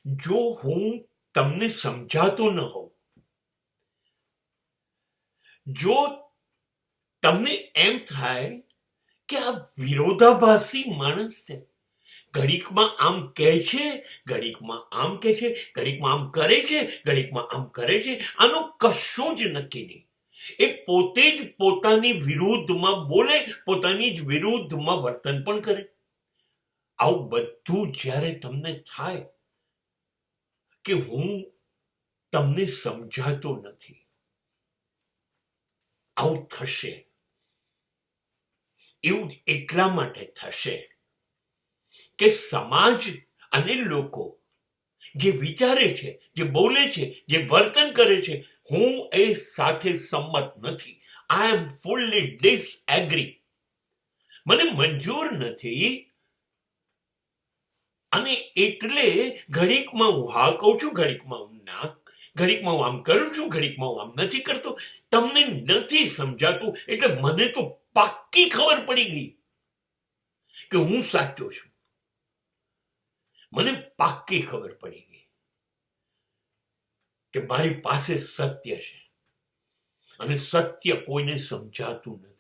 જો હું તમને સમજાતો ન હોઉં, જો તમને એમ થાય કે આ વિરોધાભાસી માણસ છે, ઘડીકમાં આમ કહે છે, ઘડીકમાં આમ કહે છે, ઘડીકમાં આમ કરે છે, ઘડીકમાં આમ કરે છે, આનું કશું જ નક્કી નહીં. એ પોતે જ પોતાની વિરુદ્ધમાં બોલે, પોતાની જ વિરુદ્ધમાં વર્તન પણ કરે. આવું બધું જ્યારે તમને થાય કે હું તમને સમજાતો નથી, આવું થશે. એવું એટલા માટે થશે કે સમાજ અને લોકો જે વિચારે છે, જે બોલે છે, જે વર્તન કરે છે, હું એ સાથે સંમત નથી. આઈ એમ ફુલ્લી ડિસએગ્રી. મને મંજૂર નથી. અને એટલે ઘડીકમાં હું હા કહું છું, ઘડીકમાં હું ના, ઘડીકમાં હું આમ કરું છું, ઘડીકમાં હું આમ નથી કરતો. તમને નથી સમજાતું એટલે મને તો પાક્કી ખબર પડી ગઈ કે હું સાચો છું. મને પાક્કી ખબર પડી ગઈ કે મારી પાસે સત્ય છે અને સત્ય કોઈને સમજાતું નથી.